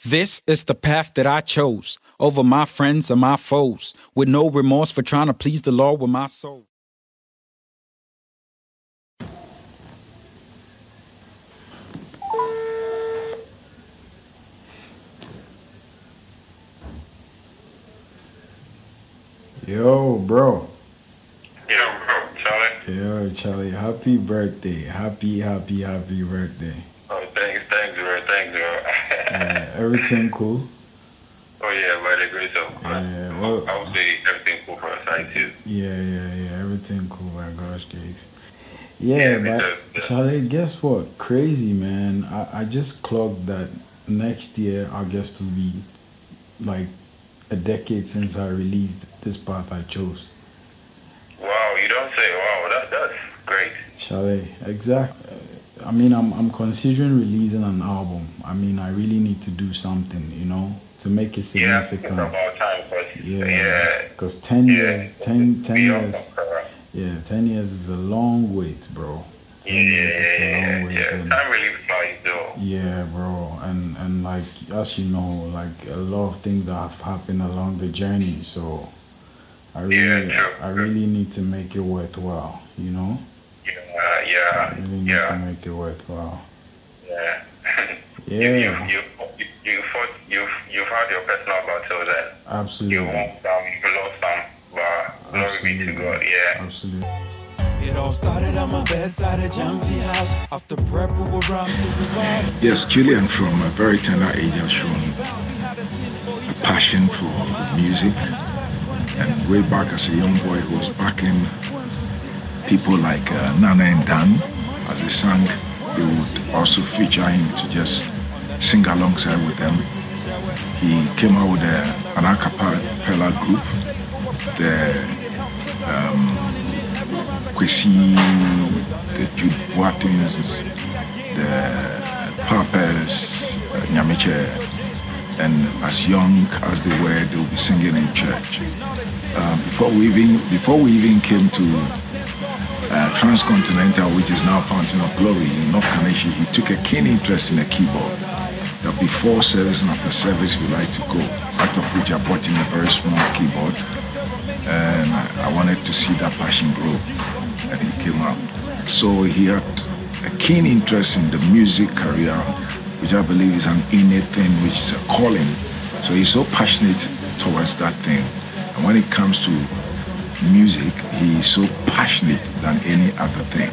This is the path that I chose over my friends and my foes, with no remorse for trying to please the Lord with my soul. Yo, bro. Charlie. Yo, Charlie. Happy birthday. Happy birthday. Oh, thanks, bro. Thanks, bro. Everything cool? Oh, yeah, by the grace of God. Yeah, well, I would say everything cool for us, side too. Yeah. Everything cool by God's grace. Yeah, but Charlie, guess what? Crazy, man. I just clocked that next year August will be like a decade since I released this path I chose. Wow, you don't say. Wow, that's great. Charlie, exactly. I mean, I'm considering releasing an album. I mean, I really need to do something, you know, to make it significant. Yeah, it's about time first. Yeah, because 10 years, 10 years, yeah, 10 years is a long wait, bro. Yeah. Time really flies, though. Yeah, bro, and like, as you know, like a lot of things have happened along the journey, so I really need to make it worthwhile, you know? Yeah. I really need to make it worthwhile. Yeah. Yeah. You've had your personal battle then. Absolutely. You won some, you lost some, but glory be to God, yeah. Absolutely. It all started on my bedside at Jamfi House. After prep, we were around to revive. Yes, Julian from a very tender age has shown a passion for music. And way back as a young boy, he was backing people like Nana and Dan. As they sang, they would also feature him to just sing alongside with them. He came out with an a cappella group, the Kusi, the Boatengs, the Papas, Nyamiche. And as young as they were, they would be singing in church. Before we even came to Transcontinental, which is now Fountain of Glory in North Canada, he took a keen interest in the keyboard. That before service and after service, we like to go. Out of which I bought him a very small keyboard, and I wanted to see that passion grow. And he came out. So he had a keen interest in the music career, which I believe is an innate thing, which is a calling. So he's so passionate towards that thing. And when it comes to music, he is so passionate than any other thing.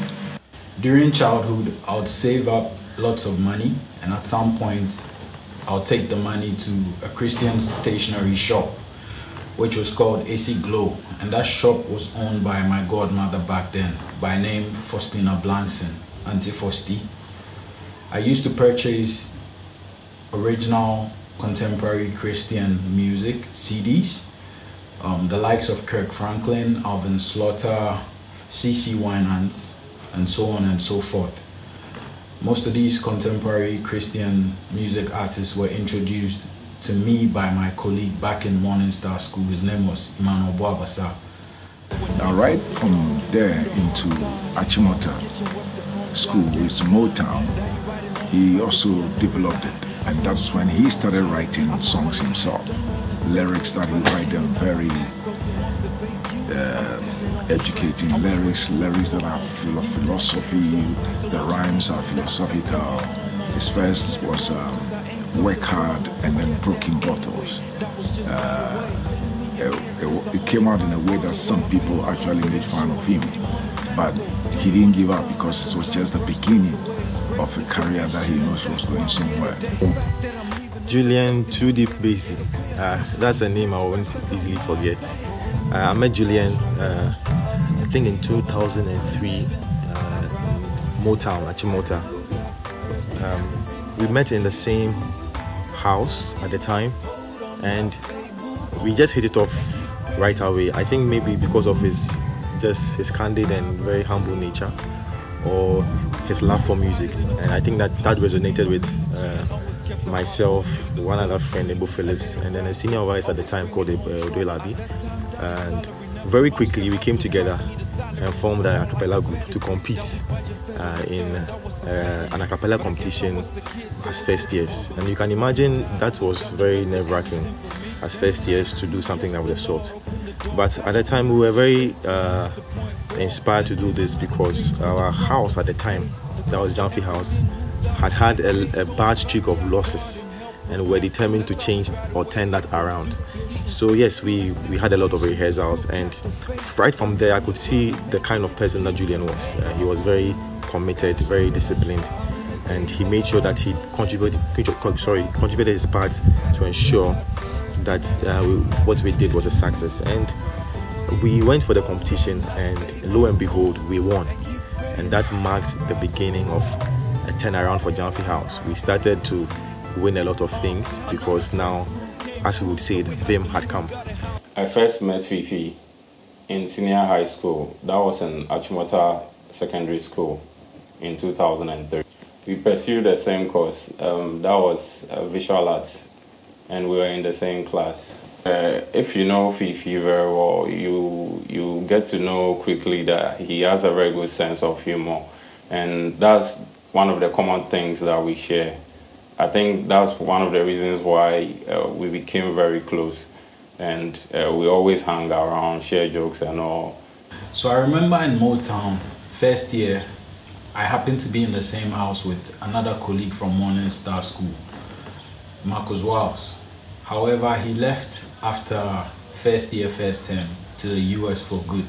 During childhood, I would save up lots of money, and at some point, I'll take the money to a Christian stationery shop, which was called AC Glow. And that shop was owned by my godmother back then, by name Faustina Blankson, Auntie Fosti. I used to purchase original contemporary Christian music CDs, the likes of Kirk Franklin, Alvin Slaughter, C.C. Winans, and so on and so forth. Most of these contemporary Christian music artists were introduced to me by my colleague back in Morning Star School. His name was Emmanuel Buabasah. Now, right from there into Achimota School with Motown, he also developed it, and that's when he started writing songs himself. Lyrics that he write them very educating lyrics that are full of philosophy. The rhymes are philosophical. His first was Work Hard and then Broken Bottles. It came out in a way that some people actually made fun of him, but he didn't give up because it was just the beginning of a career that he knows was going somewhere. Julian Too Deep Baisie. That's a name I won't easily forget. I met Julian, I think in 2003, Motown, Achimota. We met in the same house at the time, and we just hit it off right away. I think maybe because of his candid and very humble nature, or his love for music, and I think that resonated with myself, one other friend, Ebo Phillips, and then a senior vice at the time called Odelabi. And very quickly we came together and formed an a cappella group to compete in an a cappella competition as first years. And you can imagine that was very nerve-wracking as first years to do something of the sort. But at the time we were very inspired to do this because our house at the time, that was Jamfi House, had a bad streak of losses, and we were determined to change or turn that around. So yes, we had a lot of rehearsals, and right from there I could see the kind of person that Julian was. He was very committed, very disciplined, and he made sure that he contributed his part to ensure that what we did was a success. And we went for the competition, and lo and behold, we won. And that marked the beginning of a turnaround for Jamfi House. We started to win a lot of things because now, as we would say, the fame had come. I first met Fifi in senior high school. That was in Achimota Secondary School in 2003. We pursued the same course. That was visual arts, and we were in the same class. If you know Fifi very well, you get to know quickly that he has a very good sense of humor, and that's one of the common things that we share. I think that's one of the reasons why we became very close, and we always hang around, share jokes and all. So I remember in Motown, first year, I happened to be in the same house with another colleague from Morning Star School, Marcus Wiles. However, he left after first year, first term to the US for good.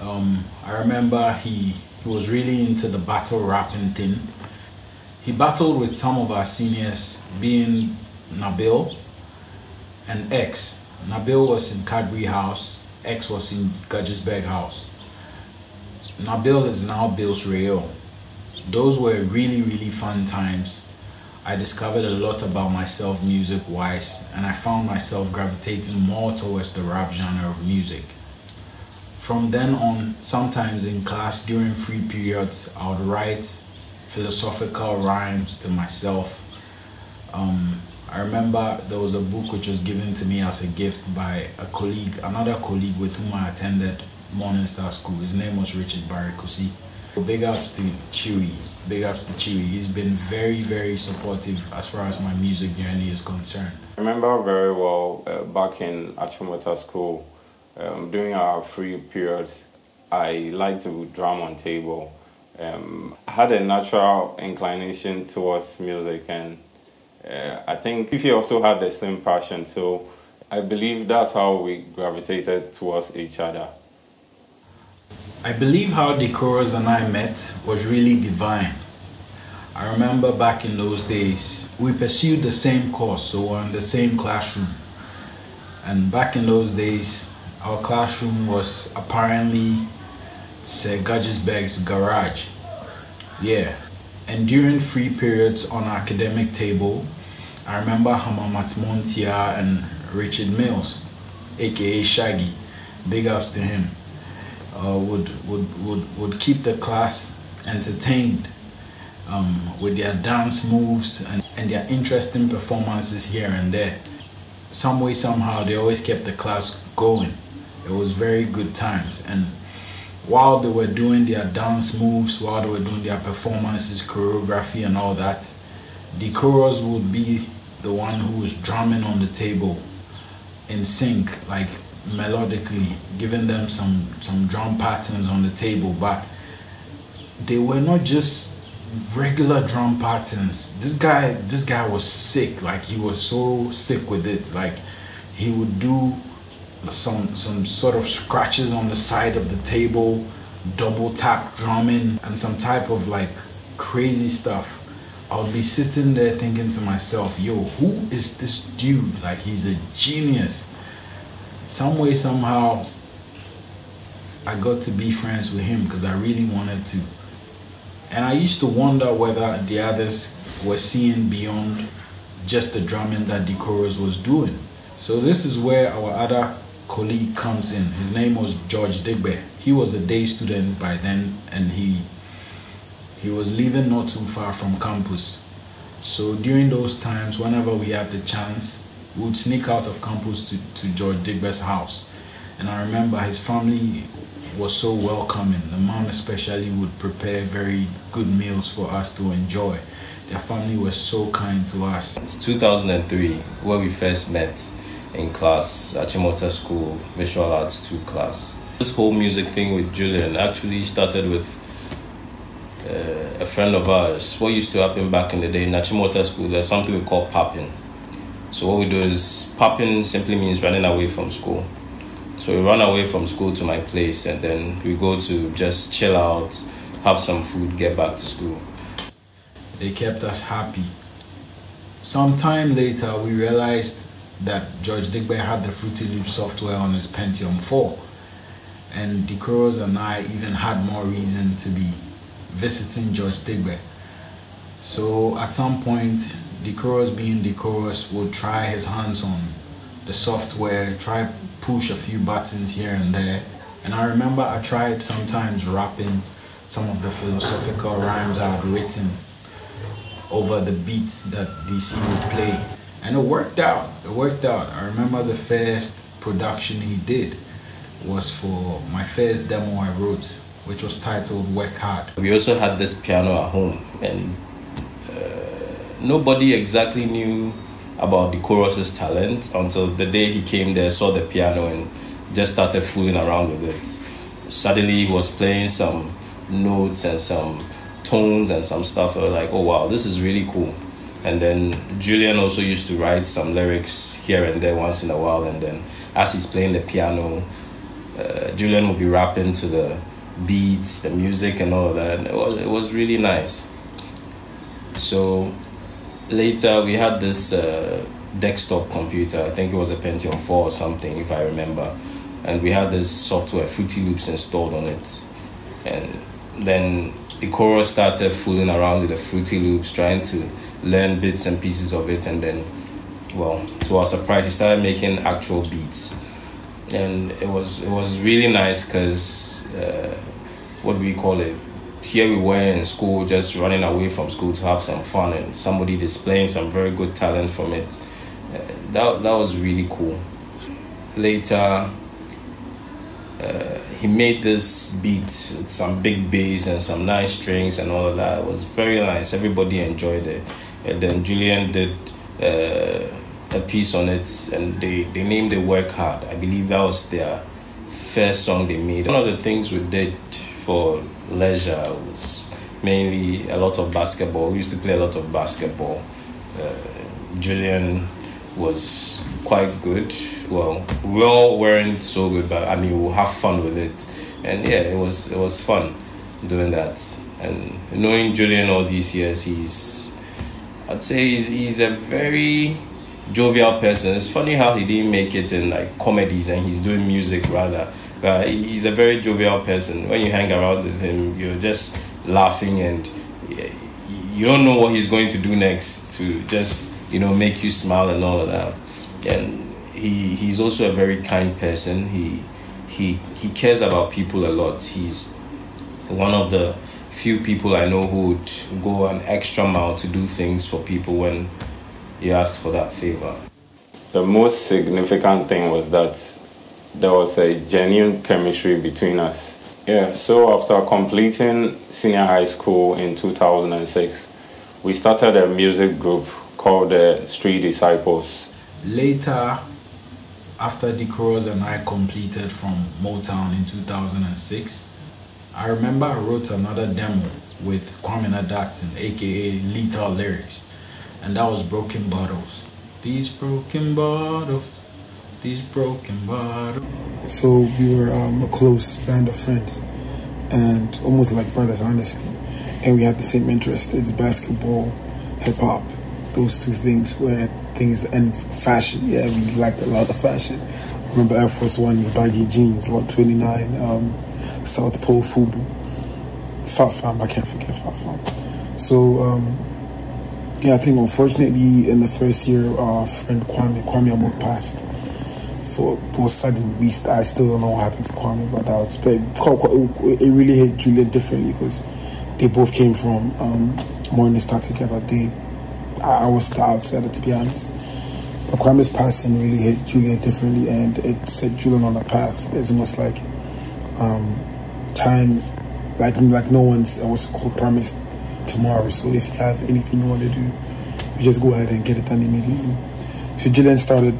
I remember he was really into the battle rapping thing. He battled with some of our seniors, being Nabil and X. Nabil was in Cadbury House, X was in Gudgesberg House. Nabil is now Bill's Rayo. Those were really, really fun times. I discovered a lot about myself music-wise, and I found myself gravitating more towards the rap genre of music. From then on, sometimes in class during free periods, I would write philosophical rhymes to myself. I remember there was a book which was given to me as a gift by a colleague, another colleague with whom I attended Morning Star School. His name was Richard Barry Kusi. Big ups to Chewy. Big ups to Chewy. He's been very, very supportive as far as my music journey is concerned. I remember very well back in Achimota School, during our free periods, I liked to drum on table. I had a natural inclination towards music, and I think Fifi also had the same passion, so I believe that's how we gravitated towards each other. I believe how Decorus and I met was really divine. I remember back in those days, we pursued the same course, so we're in the same classroom. And back in those days, our classroom was apparently Sir Gudgesberg's garage. Yeah. And during free periods on our academic table, I remember Hamamat Montia and Richard Mills, aka Shaggy, big ups to him, would keep the class entertained with their dance moves and their interesting performances here and there. Some way, somehow, they always kept the class going. It was very good times. And while they were doing their dance moves, while they were doing their performances, choreography and all that, Decorus would be the one who was drumming on the table in sync, like melodically, giving them some drum patterns on the table. But they were not just regular drum patterns. This guy was sick. Like, he was so sick with it. Like, he would do some sort of scratches on the side of the table, double tap drumming, and some type of like crazy stuff. I would be sitting there thinking to myself, yo, who is this dude? Like, he's a genius. Some way, somehow, I got to be friends with him because I really wanted to. And I used to wonder whether the others were seeing beyond just the drumming that Decorus was doing. So this is where our other colleague comes in. His name was Digber. He was a day student by then, and he was living not too far from campus. So during those times, whenever we had the chance, we would sneak out of campus to Digber's house. And I remember his family was so welcoming. The mom especially would prepare very good meals for us to enjoy. Their family was so kind to us. It's 2003 where we first met in class at Achimota School, Visual Arts 2 class. This whole music thing with Julian actually started with a friend of ours. What used to happen back in the day in Achimota School, there's something we call popping. So what we do is, popping simply means running away from school. So we run away from school to my place, and then we go to just chill out, have some food, get back to school. They kept us happy. Some time later, we realized that George Digber had the Fruity Loops software on his Pentium 4. And Decorus and I even had more reason to be visiting George Digber. So at some point, Decorus being Decorus would try his hands on the software, try push a few buttons here and there. And I remember I tried sometimes rapping some of the philosophical rhymes I had written over the beats that DC would play. And it worked out. I remember the first production he did was for my first demo I wrote, which was titled Work Hard. We also had this piano at home, and nobody exactly knew about Decorus's talent until the day he came there, saw the piano, and just started fooling around with it. Suddenly he was playing some notes and some tones and some stuff. I was like, oh wow, this is really cool. And then Julian also used to write some lyrics here and there once in a while, and then as he's playing the piano, Julian would be rapping to the beats, the music and all of that. And it was really nice. So later we had this desktop computer. I think it was a Pentium 4 or something, if I remember. And we had this software, Fruity Loops, installed on it. And then Decorus started fooling around with the Fruity Loops, trying to learn bits and pieces of it. And then, well, to our surprise, he started making actual beats. And it was really nice because, what do we call it? Here we were in school, just running away from school to have some fun, and somebody displaying some very good talent from it. That was really cool. Later, he made this beat with some big bass and some nice strings and all of that. It was very nice. Everybody enjoyed it. And then Julian did a piece on it, and they named it Work Hard. I believe that was their first song they made. One of the things we did for leisure was mainly a lot of basketball. We used to play a lot of basketball. Julian was quite good. Well, we all weren't so good, but I mean, we'll have fun with it. And yeah, it was fun doing that. And knowing Julian all these years, I'd say he's a very jovial person. It's funny how he didn't make it in like comedies and he's doing music rather. He's a very jovial person. When you hang around with him, you're just laughing and you don't know what he's going to do next to just, make you smile and all of that. And he's also a very kind person. He cares about people a lot. He's one of the few people I know who would go an extra mile to do things for people when you ask for that favor. The most significant thing was that there was a genuine chemistry between us. Yeah, so after completing senior high school in 2006, we started a music group called the Street Disciples. Later, after Decorus and I completed from Motown in 2006, I remember I wrote another demo with Kwame Odamtten, aka Lethal Lyrics, and that was Broken Bottles. These broken bottles, these broken bottles. So we were a close band of friends, and almost like brothers, honestly. And we had the same interests: it's basketball, hip hop, those two things. Where things and fashion. Yeah, we liked a lot of fashion. I remember Air Force One's baggy jeans, lot 29, South Pole Fubu, Fat-Fam. I can't forget Fat-Fam. So yeah, I think unfortunately in the first year, our friend Kwame almost passed. For sudden, I still don't know what happened to Kwame, but it really hit Julian differently because they both came from Morning Star together. I was the outsider, to be honest. Kwame's passing really hit Julian differently, and it set Julian on a path. It's almost like time, like no one's what's it called, promised tomorrow. So if you have anything you want to do, you just go ahead and get it done immediately. So Julian started,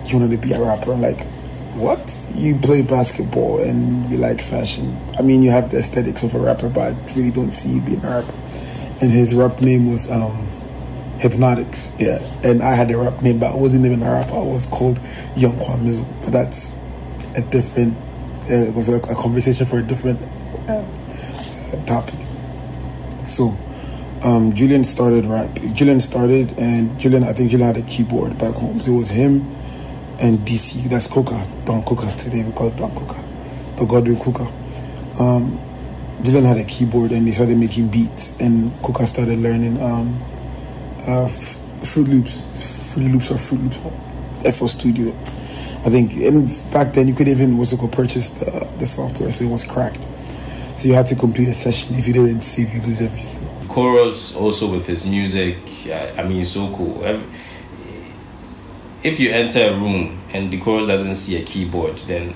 he wanted to be a rapper. I'm like, what? You play basketball and you like fashion. I mean, you have the aesthetics of a rapper, but I really don't see you being a rapper. And his rap name was Hypnotics, yeah. And I had a rap name, but I wasn't even a rapper. I was called Young Kwame. But that's a different, it was a conversation for a different topic. So Julian started rap. Julian started, and I think Julian had a keyboard back home. So it was him and DC, that's Kukah, Don Kukah. Today we call it Don Kukah, but Godwin Kukah. Julian had a keyboard and he started making beats, and Kukah started learning Fruit Loops, FL Studio. I think, and back then you could even purchase the software, so it was cracked. So you had to complete a session. If you didn't save, you lose everything. Chorus also with his music, I mean, it's so cool. If you enter a room and Decorus doesn't see a keyboard, then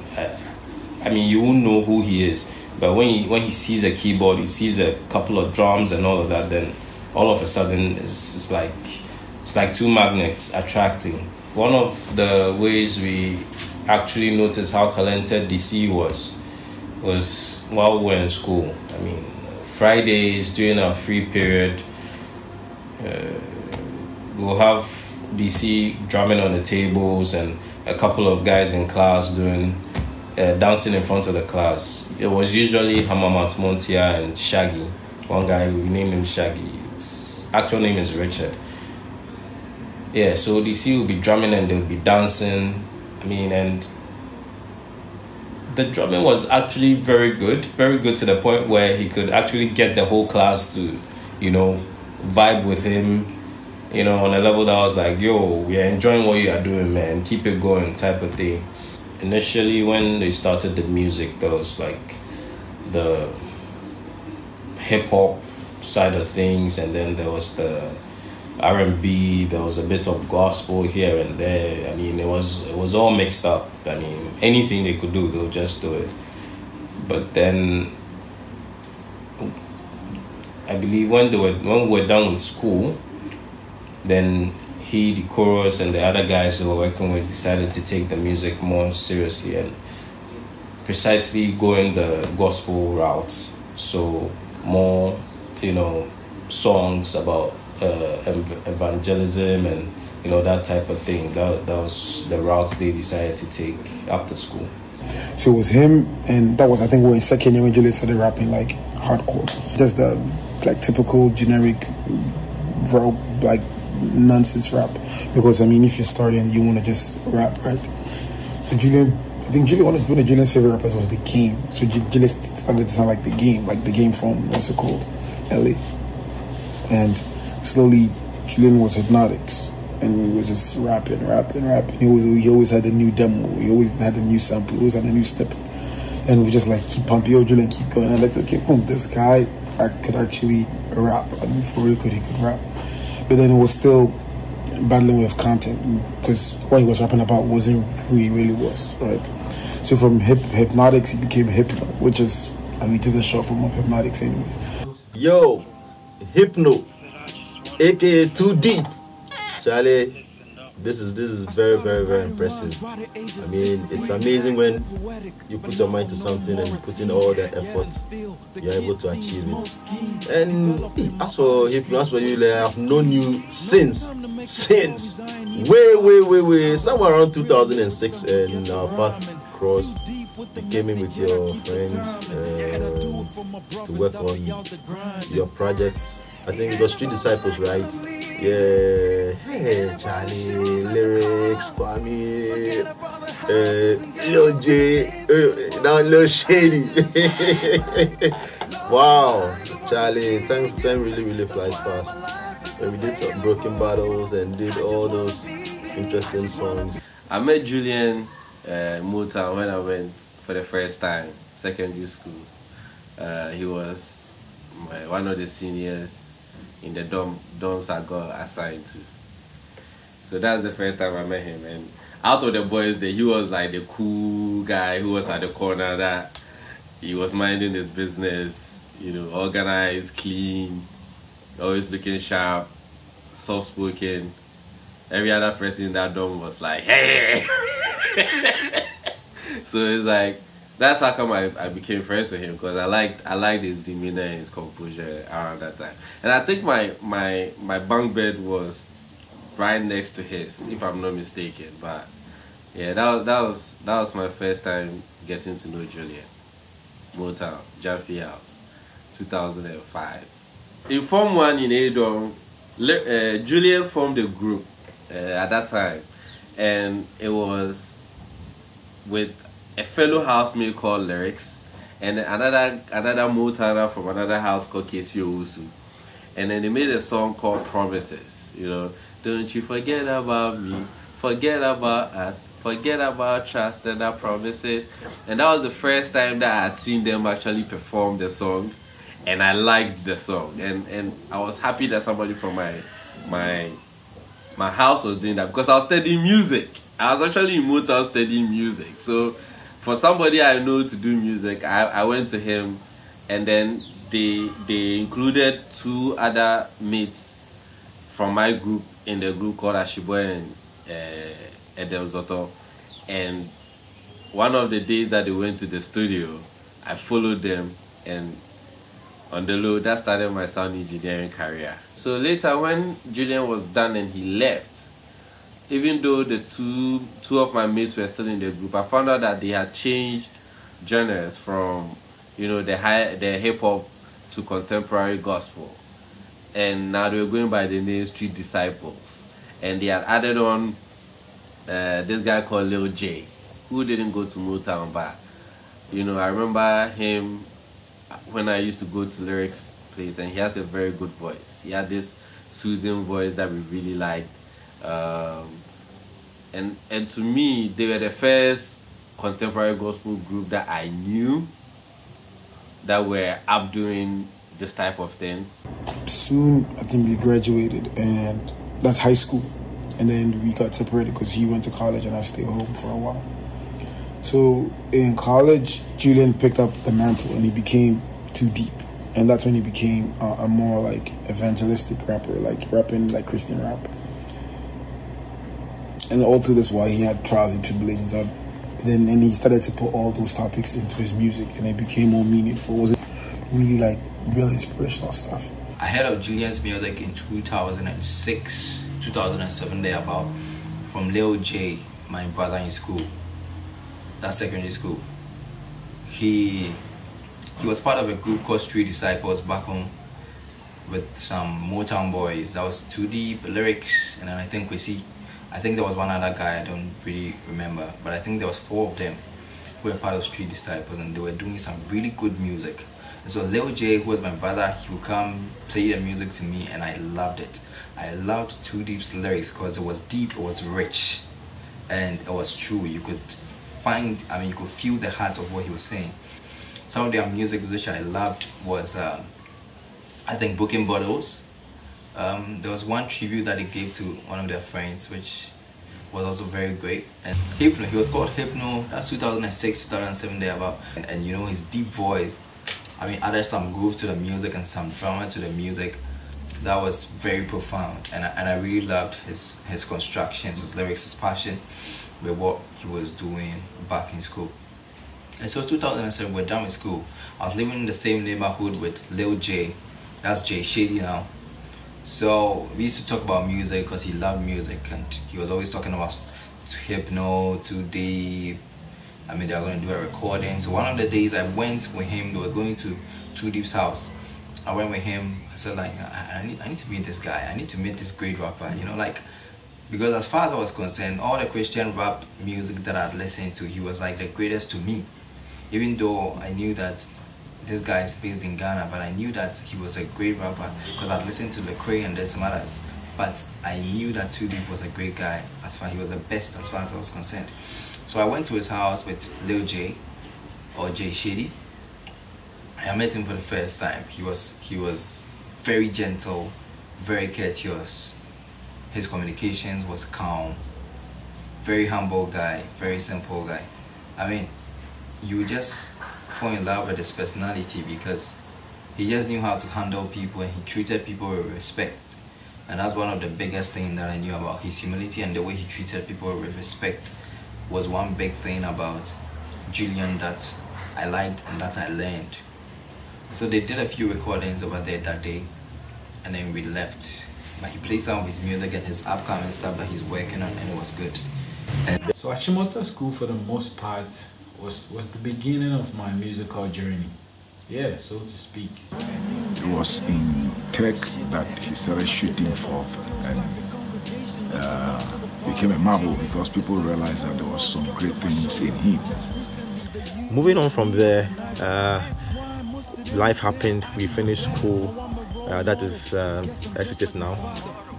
I mean, you won't know who he is. But when he sees a keyboard, he sees a couple of drums and all of that, then all of a sudden it's like two magnets attracting. One of the ways we actually noticed how talented DC was while we were in school. I mean, Fridays during our free period, we'll have DC drumming on the tables and a couple of guys in class doing dancing in front of the class. It was usually Hamamat Montia and Shaggy. One guy, we named him Shaggy. His actual name is Richard. Yeah, so DC would be drumming and they would be dancing. I mean, and the drumming was actually very good to the point where he could actually get the whole class to, vibe with him, on a level that was like, yo, we are enjoying what you are doing, man, keep it going type of thing. Initially, when they started the music, there was like the hip-hop side of things, and then there was the R&B, there was a bit of gospel here and there. I mean, it was all mixed up. I mean, anything they could do, they'll just do it. But then, I believe when we were done with school, then he, Decorus, and the other guys they were working with decided to take the music more seriously and precisely going the gospel route. So more, songs about evangelism and that type of thing. That was the route they decided to take after school. So it was him, and that was, I think, we were in second year when Julian started rapping like hardcore, just the like typical generic like nonsense rap. Because I mean, if you're starting, you want to just rap, right? So one of Julian's favorite rappers was The Game. So Julian started to sound like The Game from what's it called, LA. And slowly, Julian was Hypnotics, and we were just rapping. He always had a new demo. He always had a new sample. He always had a new snippet. And we just like keep pumping, Julian, keep going. And like, okay, boom, this guy, I could actually rap. I mean, for real, he could rap. But then it was still battling with content, because what he was rapping about wasn't who he really was, right? So from Hypnotics, he became Hypno, which is, I mean, just a short form of Hypnotics anyways. Yo, Hypno, aka Too Deep. Charlie, this is very, very, very impressive. I mean, it's amazing when you put your mind to something and you put in all the effort, you're able to achieve it. And as for Hypno, as for you, I've known you since way, somewhere around 2006, and our path crossed. You came in with your friends to work on your projects. I think it was Street Disciples, right? Yeah. Hey, Charlie, lyrics, Kwame, Lil J, now Lil Shady. Wow, Charlie, time really flies fast. And we did some broken battles and did all those interesting songs. I met Julian Motown when I went for the first time, secondary school. He was one of the seniors in the dorms I got assigned to. So that's the first time I met him. And out of the boys there, he was like the cool guy who was at the corner that he was minding his business, you know, organized, clean, always looking sharp, soft-spoken. Every other person in that dorm was like, hey! So it's like, that's how come I became friends with him, because I liked his demeanor and his composure around that time. And I think my bunk bed was right next to his, if I'm not mistaken. But yeah, that was my first time getting to know Julian. Motown, Jaffe House, 2005. In Form 1 in Adom, Julian formed a group at that time, and it was with a fellow housemate called Lyrics and another Motowner from another house called Otoo. And then they made a song called Promises, you know. Don't you forget about me, forget about us, forget about trust and our promises. And that was the first time that I had seen them actually perform the song, and I liked the song. And I was happy that somebody from my house was doing that, because I was studying music. I was actually in Motown studying music. So for somebody I know to do music, I went to him, and then they included 2 other mates from my group in the group called Yeboah and Dzobo. And one of the days that they went to the studio, I followed them, and on the low, that started my sound engineering career. So later, when Julian was done and he left, even though the two of my mates were still in the group, I found out that they had changed genres from, you know, the hip hop to contemporary gospel, and now they were going by the name Street Disciples, and they had added on this guy called Lil J, who didn't go to Motown, but you know, I remember him when I used to go to Lyrics' place, and he has a very good voice. He had this soothing voice that we really liked. And to me, they were the first contemporary gospel group that I knew that were up doing this type of thing. Soon, I think we graduated, and that's high school. And then we got separated because he went to college and I stayed home for a while. So in college, Julian picked up the mantle and he became too deep. And that's when he became a more like evangelistic rapper, like rapping like Christian rap. And all through this while he had trials and tribulations. And he started to put all those topics into his music, and it became more meaningful. It wasn't really like real inspirational stuff. I heard of Julian's music in 2006, 2007 there about, from Lil J, my brother in school, that's secondary school. He was part of a group called Street Disciples back home with some Motown boys. That was 2D, Lyrics, and then I think Kusi. I think there was one other guy, I don't really remember, but I think there was 4 of them who were part of Street Disciples, and they were doing some really good music. And so Lil J, who was my brother, he would come play the music to me, and I loved it. I loved 2Deep's lyrics because it was deep, it was rich, and it was true. You could you could feel the heart of what he was saying. Some of their music which I loved was, I think, Booking Bottles. There was one tribute that he gave to one of their friends, which was also very great. And Hypno, he was called Hypno. That's 2006, 2007 there about. And you know, his deep voice, I mean, added some groove to the music and some drama to the music. That was very profound, and I really loved his constructions, his lyrics, his passion with what he was doing back in school. And so 2007, we're done with school. I was living in the same neighborhood with Lil J, that's Jay Shady now. So we used to talk about music because he loved music, and he was always talking about Hypno, 2D. I mean, they were going to do a recording. So one of the days I went with him, they were going to 2Deep's house. I went with him. I said, like, I need to meet this guy. I need to meet this great rapper, you know, like, because as far as I was concerned, all the Christian rap music that I'd listened to, he was like the greatest to me. Even though I knew that this guy is based in Ghana, but I knew that he was a great rapper because I'd listened to Lecrae and there's some others. But I knew that 2Deep was a great guy, as far he was the best as far as I was concerned. So I went to his house with Lil J, or Jay Shady. I met him for the first time. He was very gentle, very courteous. his communications was calm, very humble guy, very simple guy. I mean, you just fall in love with his personality because he just knew how to handle people and he treated people with respect. And that's one of the biggest things that I knew about his humility, and the way he treated people with respect was one big thing about Julian that I liked and that I learned. So they did a few recordings over there that day, and then we left. But he played some of his music and his upcoming stuff that he's working on, and it was good. So Achimota School, for the most part, was the beginning of my musical journey. Yeah, so to speak. It was in tech that he started shooting forth and became a marvel because people realized that there was some great things in him. Moving on from there, life happened. We finished school, that is as it is now,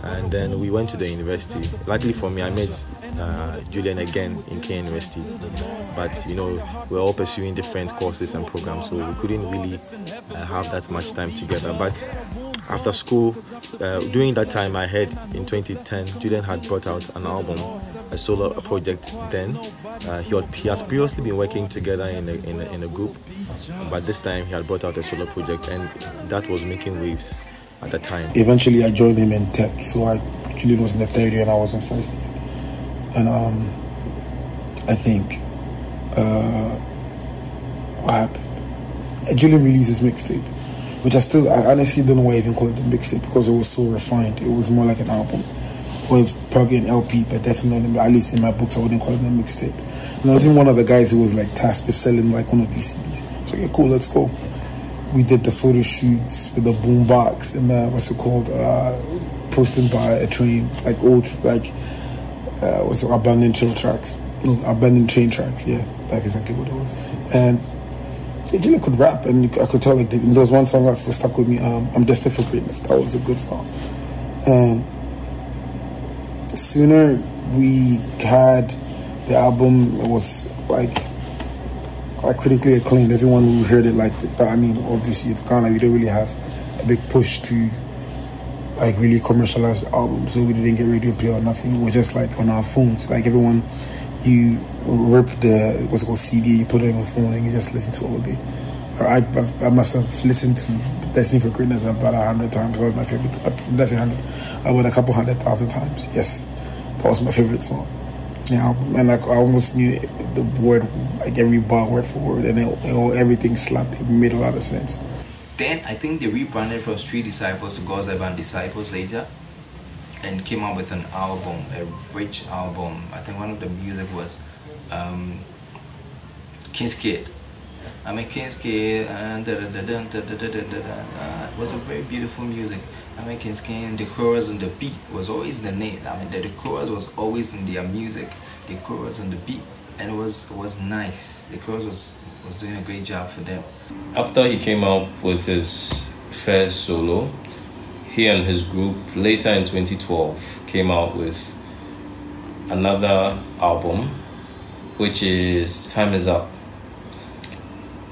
and then we went to the university. Luckily for me, I met Julian again in K University, but you know, we're all pursuing different courses and programs, so we couldn't really have that much time together. But after school, during that time, I heard in 2010 Julian had brought out an album, a solo project. Then he has previously been working together in a group, but this time he had brought out a solo project, and that was making waves at the time. Eventually I joined him in tech, so Julian was in the third year and I was in first year. And I think what happened? Julian released his mixtape, which I honestly don't know why I even call it a mixtape because it was so refined. It was more like an album, or probably an LP, but definitely, at least in my books, I wouldn't call it a mixtape. And I was even one of the guys who was like tasked with selling like one of these CDs. So yeah, cool, let's go. We did the photo shoots with the boom box and what's it called, posted by a train, like old, like what's it, abandoned train tracks. No, abandoned train tracks. Yeah, that's exactly what it was. And Julian could rap, and I could tell like there was one song that still stuck with me. I'm Destined for Greatness. That was a good song. And sooner we had the album, it was like critically acclaimed. Everyone who heard it liked it. But I mean, obviously it's Ghana. We don't really have a big push to like really commercialize the album, so we didn't get radio play or nothing. We were just like on our phones. Like everyone, you rip the what's it called CD, you put it on your phone, and you just listen to it all day. I must have listened to Destined for Greatness about 100 times. That was my favorite. That's 100. About a couple 100,000 times. Yes, that was my favorite song. Yeah, and like I almost knew the word, like every bar word for word, and everything slapped. It made a lot of sense. Then I think they rebranded from Street Disciples to God's Urban Disciples later, and came out with an album, a rich album. I think one of the music was King's Kid. I mean, King's Kid and it was a very beautiful music. I mean, King's Kid, the chorus and the beat was always the name. I mean, the chorus was always in their music, the chorus and the beat, and it was nice. The chorus was doing a great job for them. After he came out with his first solo, he and his group later in 2012 came out with another album, which is Time Is Up.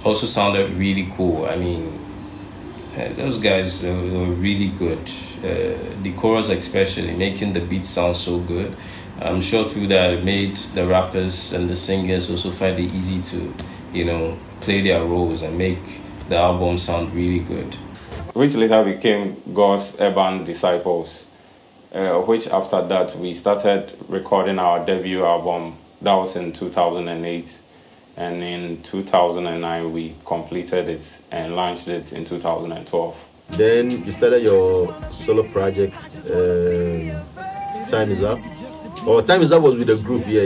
Also sounded really cool. I mean, those guys were really good. The chorus especially, making the beat sound so good. I'm sure through that it made the rappers and the singers also find it easy to, you know, play their roles and make the album sound really good. Which later became God's Urban Disciples, which after that we started recording our debut album. That was in 2008. And in 2009 we completed it and launched it in 2012. Then you started your solo project, Time Is Up. Oh, Time Is Up was with the group, yeah.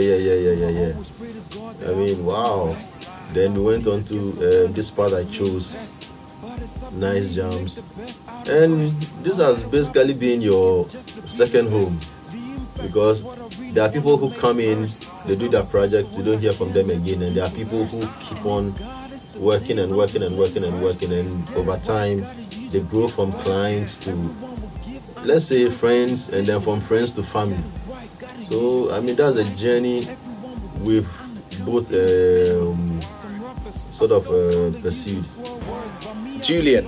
I mean, wow. Then we went on to this part I chose, Nice Jams. And this has basically been your second home, because there are people who come in, they do their projects, you don't hear from them again, and there are people who keep on working, and over time they grow from clients to, let's say, friends, and then from friends to family. So I mean, that's a journey we've both sort of pursued. Julian,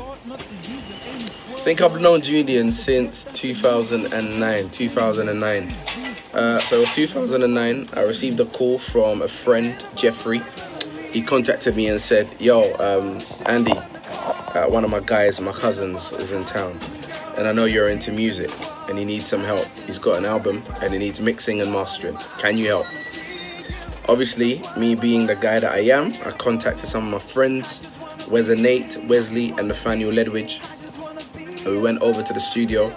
think I've known Julian since 2009. So it was 2009. I received a call from a friend, Jeffrey. He contacted me and said, yo, Andy, one of my guys, my cousins, is in town. And I know you're into music and he needs some help. He's got an album and he needs mixing and mastering. Can you help? Obviously, me being the guy that I am, I contacted some of my friends, Nate, Wesley and Nathaniel Ledwidge. And we went over to the studio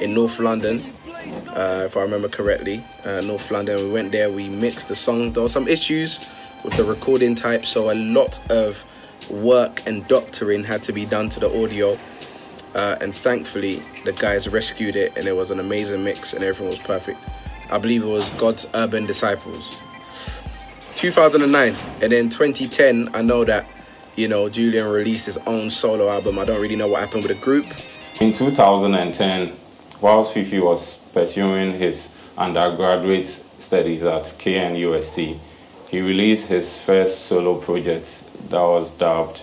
in North London, if I remember correctly, North London. We went there, we mixed the song. There were some issues with the recording type, so a lot of work and doctoring had to be done to the audio. And thankfully, the guys rescued it and it was an amazing mix and everything was perfect. I believe it was God's Urban Disciples. 2009, and then 2010, I know that, you know, Julian released his own solo album. I don't really know what happened with the group. In 2010, whilst Fifi was pursuing his undergraduate studies at KNUST, he released his first solo project that was dubbed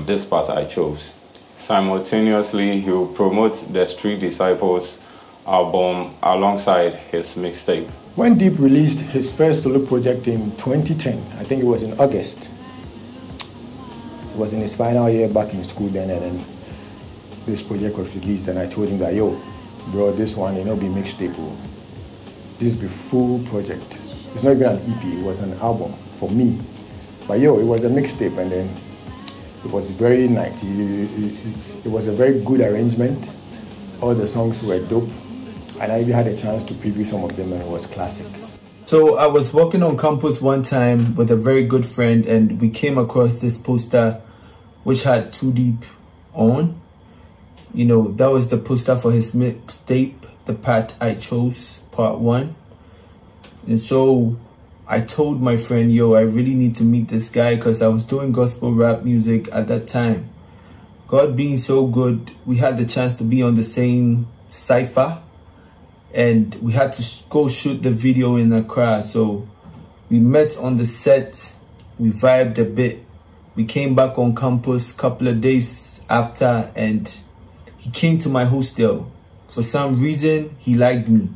This Part I Chose. Simultaneously, he will promote the Street Disciples album alongside his mixtape. When Deep released his first solo project in 2010, I think it was in August. It was in his final year back in school then, and then this project was released, and I told him that, yo, bro, this one, you know, be mixtape. This be full project. It's not even an EP, it was an album for me. But yo, it was a mixtape, and then it was very nice. It was a very good arrangement. All the songs were dope. And I even had a chance to preview some of them, and it was classic. So I was walking on campus one time with a very good friend, and we came across this poster which had Too Deep on. You know, that was the poster for his mixtape, The Part I Chose, Part 1. And so I told my friend, yo, I really need to meet this guy because I was doing gospel rap music at that time. God being so good, we had the chance to be on the same cypher. And we had to go shoot the video in Accra. So we met on the set, we vibed a bit. We came back on campus a couple of days after, and he came to my hostel. For some reason, he liked me.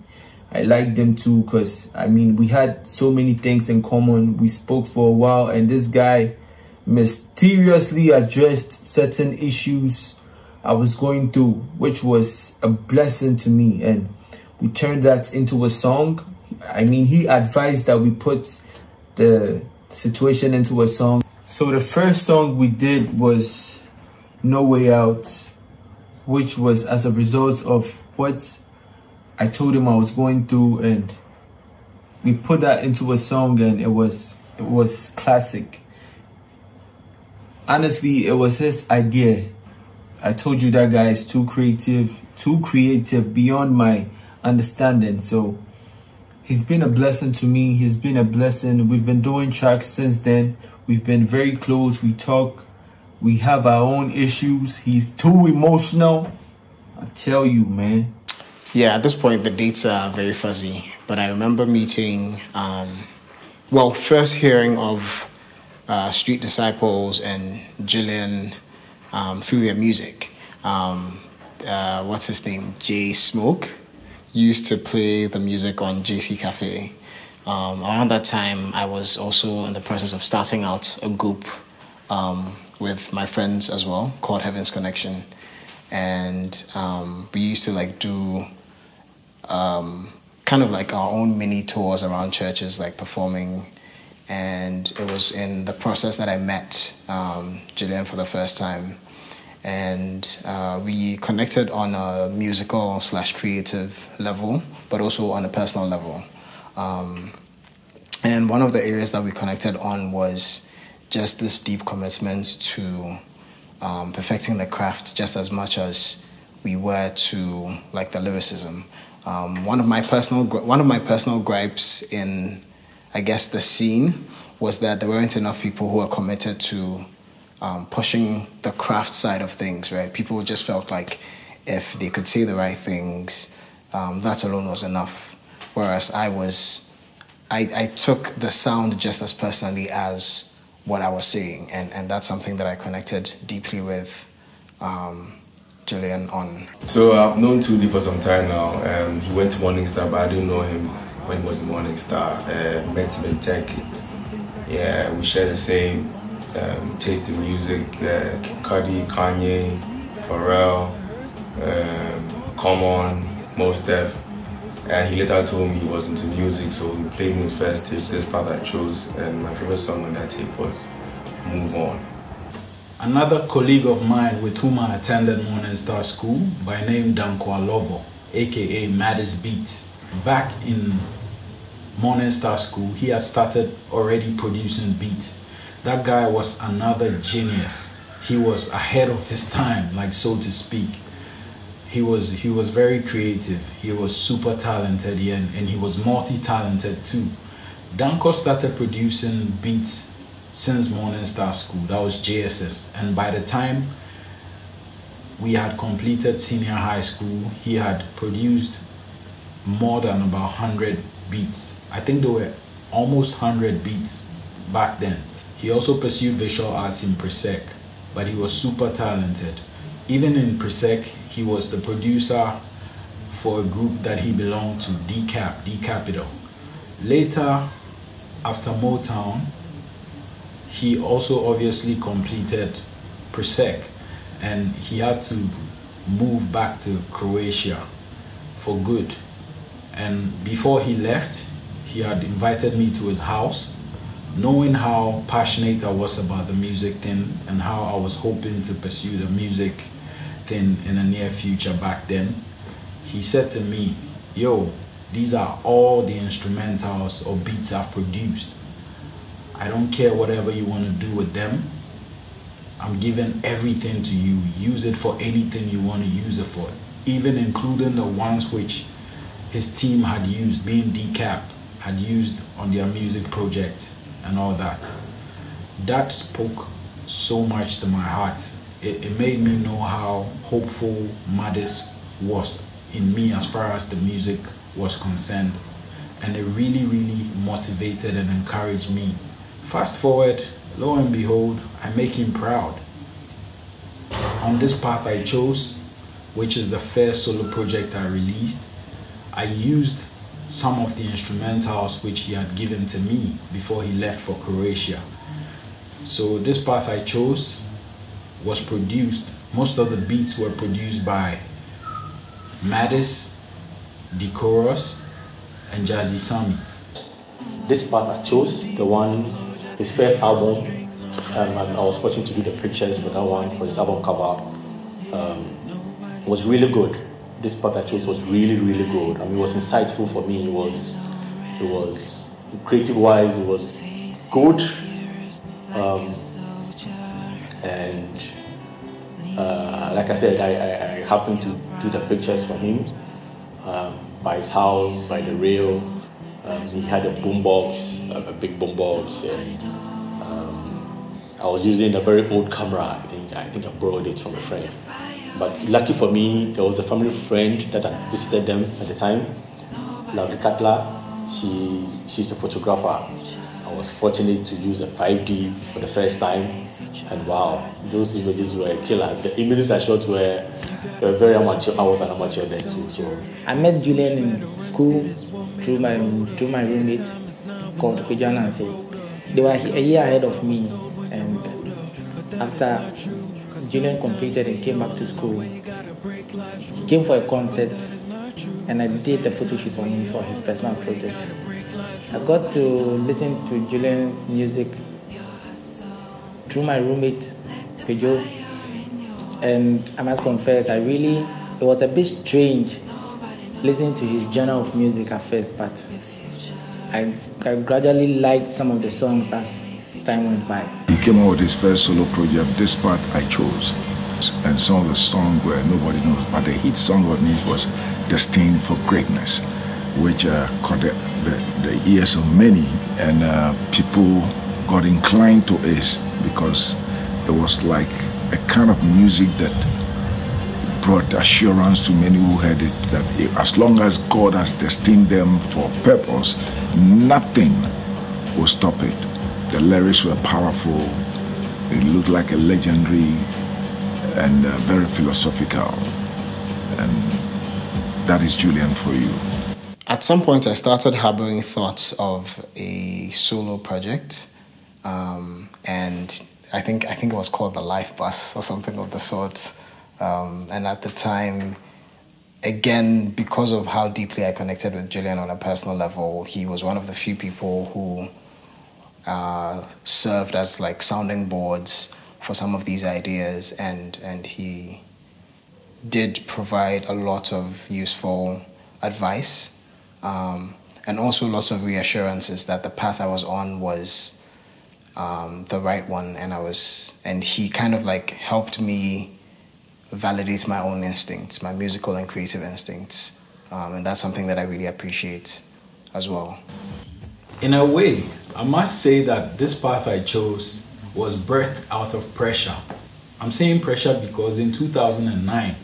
I liked him too, because, I mean, we had so many things in common. We spoke for a while, and this guy mysteriously addressed certain issues I was going through, which was a blessing to me. And we turned that into a song. I mean, he advised that we put the situation into a song. So the first song we did was No Way Out, which was as a result of what I told him I was going through, and we put that into a song, and it was classic. Honestly, it was his idea. I told you that guy is too creative beyond my understanding. So he's been a blessing to me. He's been a blessing. We've been doing tracks since then. We've been very close. We talk. We have our own issues. He's too emotional. I tell you, man. Yeah, at this point, the dates are very fuzzy. But I remember meeting, first hearing of Street Disciples and Julian through their music. What's his name? J Smoke used to play the music on JC Cafe. Around that time, I was also in the process of starting out a group with my friends as well, called Heaven's Connection. And we used to like do kind of like our own mini tours around churches, like performing. And it was in the process that I met Julian for the first time. And we connected on a musical / creative level, but also on a personal level. And one of the areas that we connected on was just this deep commitment to perfecting the craft just as much as we were to like the lyricism. One of my personal gripes in, I guess, the scene was that there weren't enough people who were committed to pushing the craft side of things, right? People just felt like if they could say the right things, that alone was enough. Whereas I took the sound just as personally as what I was saying, and that's something that I connected deeply with Julian on? So I've known Two Deep for some time now. He went to Morning Star, but I didn't know him when he was in Morning Star. Met him in Tech. Yeah, we share the same taste in music. Kukah, Kanye, Pharrell, Common, Mos Def. And he later told me he was into music, so he played me his first tape, this part I chose, and my favorite song on that tape was Move On. Another colleague of mine with whom I attended Morning Star School by name Danko, aka Maddest Beats. Back in Morning Star School, he had started already producing beats. That guy was another genius. He was ahead of his time, like so to speak. He was very creative. He was super talented, and he was multi-talented too. Danko started producing beats since Morning Star School. That was JSS. And by the time we had completed senior high school, he had produced more than about 100 beats. I think there were almost 100 beats back then. He also pursued visual arts in Presec, but he was super talented. Even in Presec, he was the producer for a group that he belonged to, D Capital. Later, after Motown, he also obviously completed Presec, and he had to move back to Croatia for good. And before he left, he had invited me to his house, knowing how passionate I was about the music thing and how I was hoping to pursue the music thing in the near future back then. He said to me, yo, these are all the instrumentals or beats I've produced. I don't care whatever you want to do with them. I'm giving everything to you. Use it for anything you want to use it for, even including the ones which his team had used, being Decap, had used on their music projects and all that. That spoke so much to my heart. It made me know how hopeful Maddest was in me as far as the music was concerned. And it really, really motivated and encouraged me. Fast forward, lo and behold, I make him proud. On this path I chose, which is the first solo project I released, I used some of the instrumentals which he had given to me before he left for Croatia. So this path I chose was produced, most of the beats were produced by Maddest, Decorus, and Jazzy Sammy. This path I chose, the one, his first album, and I was fortunate to do the pictures for that one, for his album cover, was really good. This path I chose was really, really good. I mean, it was insightful for me. It was creative-wise, it was good. Like I said, I happened to do the pictures for him by his house, by the rail. He had a boombox, a big boombox, and I was using a very old camera. I think I borrowed it from a friend. But lucky for me, there was a family friend that I visited them at the time, Laudi Katla. She's a photographer. I was fortunate to use a 5D for the first time, and wow, those images were a killer. The images I shot were very amateur. I was an amateur then too. So I met Julian in school through my roommate called Kukah. They were a year ahead of me, and after Julian completed and came back to school, he came for a concert, and I did the photo shoot for him for his personal project. I got to listen to Julian's music through my roommate, Pejo, and I must confess, it was a bit strange listening to his genre of music at first, but I gradually liked some of the songs as time went by. He came out with his first solo project, This Part I Chose, and some of the songs where nobody knows, but the hit song on it was Destined for Greatness, which caught the ears of many, and people got inclined to it because it was like a kind of music that brought assurance to many who heard it that as long as God has destined them for purpose, nothing will stop it. The lyrics were powerful. It looked like a legendary and very philosophical. And that is Julian for you. At some point, I started harboring thoughts of a solo project, and I think it was called the Life Bus or something of the sort. And at the time, again, because of how deeply I connected with Julian on a personal level, he was one of the few people who served as like sounding boards for some of these ideas, and he did provide a lot of useful advice. And also lots of reassurances that the path I was on was the right one, and he kind of like helped me validate my own instincts, my musical and creative instincts, and that's something that I really appreciate as well. In a way, I must say that this path I chose was birthed out of pressure. I'm saying pressure because in 2009,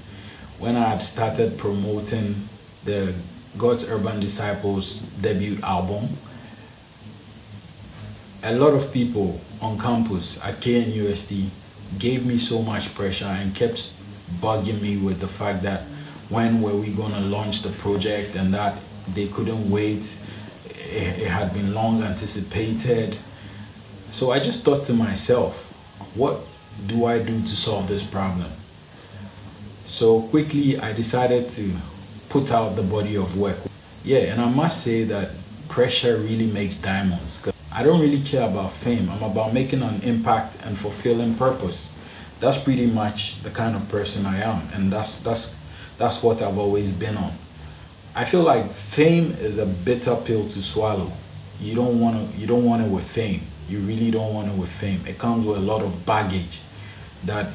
when I had started promoting the God's Urban Disciples debut album, a lot of people on campus at KNUST gave me so much pressure and kept bugging me with the fact that when were we going to launch the project, and that they couldn't wait. It had been long anticipated. So I just thought to myself, what do I do to solve this problem? So quickly I decided to put out the body of work. Yeah, and I must say that pressure really makes diamonds. I don't really care about fame. I'm about making an impact and fulfilling purpose. That's pretty much the kind of person I am, and that's what I've always been on. I feel like fame is a bitter pill to swallow. You don't want it with fame. You really don't want it with fame. It comes with a lot of baggage that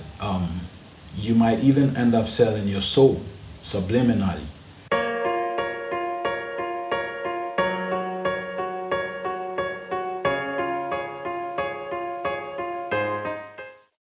you might even end up selling your soul subliminally.